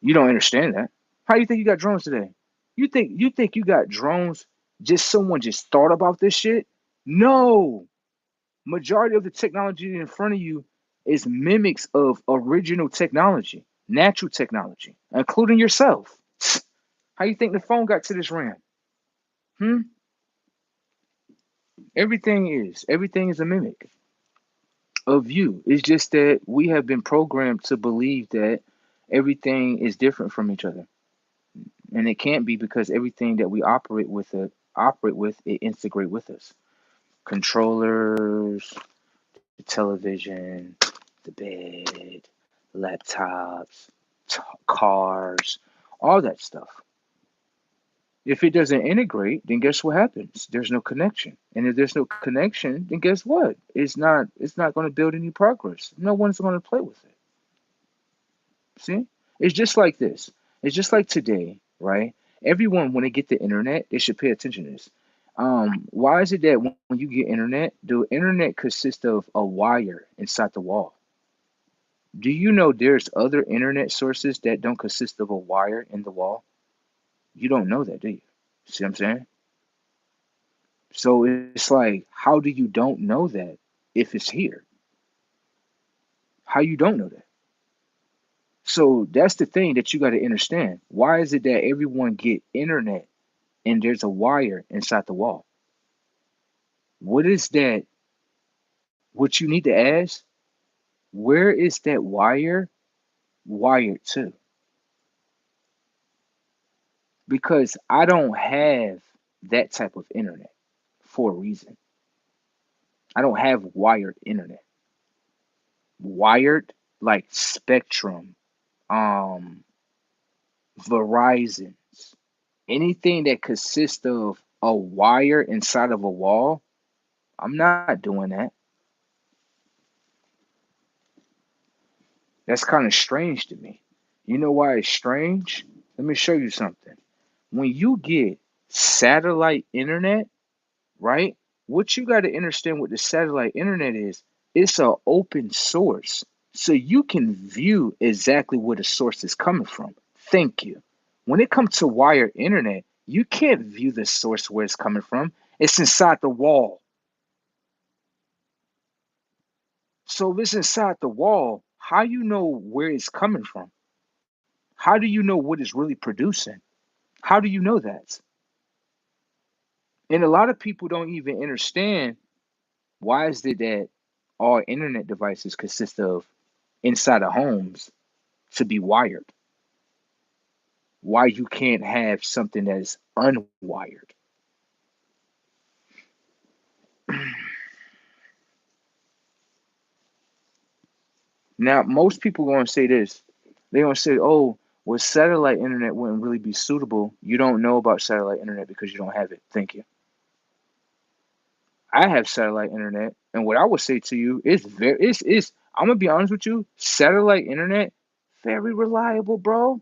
You don't understand that. How do you think you got drones today? You think you got drones just someone just thought about this shit? No. Majority of the technology in front of you is mimics of original technology, natural technology, including yourself. How you think the phone got to this RAM? Hmm? Everything is a mimic of you. It's just that we have been programmed to believe that everything is different from each other. And it can't be because everything that we operate with it integrate with us. Controllers, the television, the bed, laptops, cars, all that stuff. If it doesn't integrate, then guess what happens? There's no connection. And if there's no connection, then guess what? It's not going to build any progress. No one's going to play with it. See? It's just like this. It's just like today, right? Everyone, when they get the internet, they should pay attention to this. Why is it that when you get internet, the internet consists of a wire inside the wall? Do you know there's other internet sources that don't consist of a wire in the wall? You don't know that, do you? See what I'm saying? So it's like, how do you don't know that if it's here? How you don't know that? So that's the thing that you got to understand. Why is it that everyone get internet and there's a wire inside the wall? What is that? What you need to ask, where is that wire wired to? Because I don't have that type of internet for a reason. I don't have wired internet. Wired like Spectrum, um, Verizon's. Anything that consists of a wire inside of a wall, I'm not doing that. That's kind of strange to me. You know why it's strange? Let me show you something. When you get satellite internet, right? What you got to understand what the satellite internet is, it's an open source. So you can view exactly where the source is coming from. Thank you. When it comes to wired internet, you can't view the source where it's coming from. It's inside the wall. So if it's inside the wall, how you know where it's coming from? How do you know what it's really producing? How do you know that? And a lot of people don't even understand why is it that all internet devices consist of inside of homes to be wired? Why you can't have something that's unwired? Now, most people going to say this. They're going to say, oh, well, satellite internet wouldn't really be suitable. You don't know about satellite internet because you don't have it. Thank you. I have satellite internet, and what I would say to you is it's I'm gonna be honest with you, satellite internet, very reliable, bro.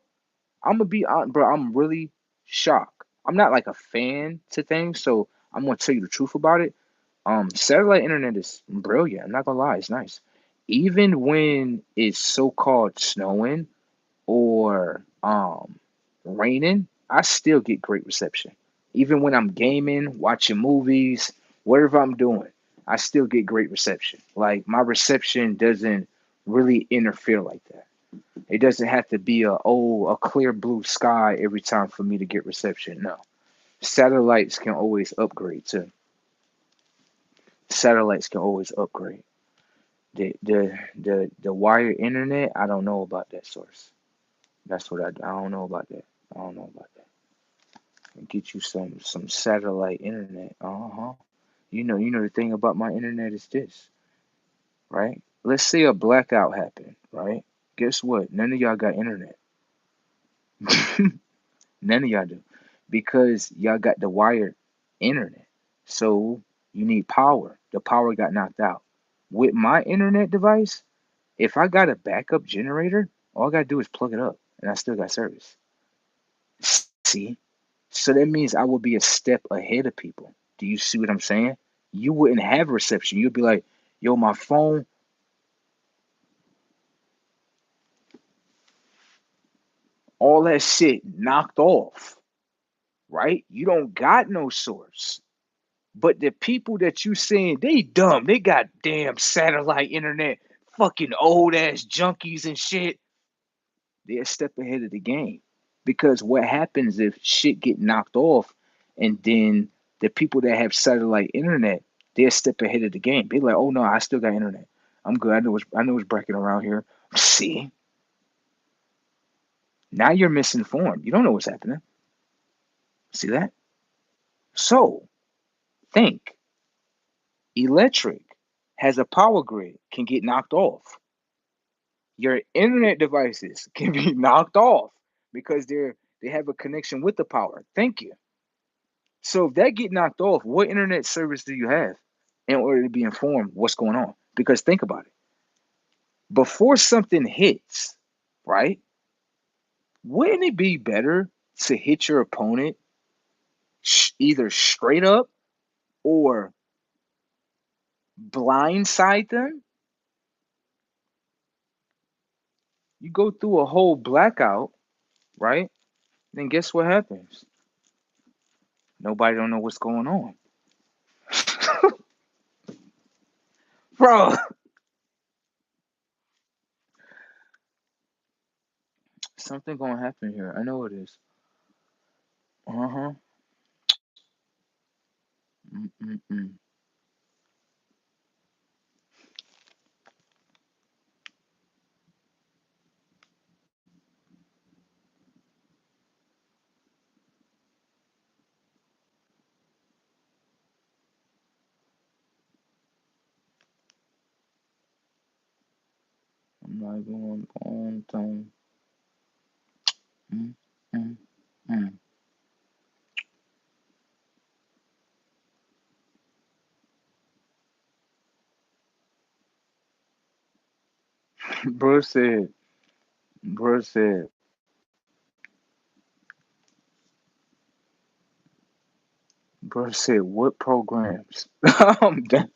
I'm gonna be on, bro. I'm really shocked. I'm not like a fan to things, so I'm gonna tell you the truth about it. Satellite internet is brilliant. I'm not gonna lie, it's nice. Even when it's so-called snowing or raining, I still get great reception. Even when I'm gaming, watching movies, whatever I'm doing, I still get great reception. Like my reception doesn't really interfere like that. It doesn't have to be a clear blue sky every time for me to get reception. No. Satellites can always upgrade too. Satellites can always upgrade. The wire internet, I don't know about that source. That's what I don't know about that. I don't know about that. And get you some satellite internet. Uh-huh. You know the thing about my internet is this, right? Let's say a blackout happened, right? Guess what? None of y'all got internet. None of y'all do. Because y'all got the wired internet. So you need power. The power got knocked out. With my internet device, if I got a backup generator, all I gotta do is plug it up and I still got service. See? So that means I will be a step ahead of people. Do you see what I'm saying? You wouldn't have reception. You'd be like, yo, my phone, all that shit knocked off, right? You don't got no source. But the people that you saying they dumb, they got damn satellite internet, fucking old ass junkies and shit. They're a step ahead of the game. Because what happens if shit get knocked off and then the people that have satellite internet, they're a step ahead of the game. They're like, oh no, I still got internet. I'm good. I know it's breaking around here. See, now you're misinformed. You don't know what's happening. See that? So think electric has a power grid, can get knocked off. Your internet devices can be knocked off because they have a connection with the power. Thank you. So if that get knocked off, what internet service do you have in order to be informed what's going on? Because think about it. Before something hits, right? Wouldn't it be better to hit your opponent either straight up or blindside them? You go through a whole blackout, right? Then guess what happens? Nobody don't know what's going on. Bro, something gonna happen here. I know it is. Uh-huh. Mm-mm-mm. I'm not going on time. Mm-mm-mm. bro said, bro said, bro said, what programs? I'm done.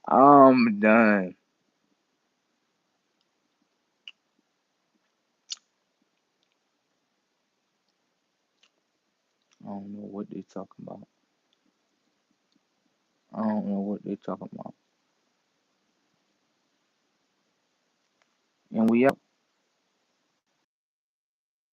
I'm done. I don't know what they talking about. I don't know what they talking about. And we out.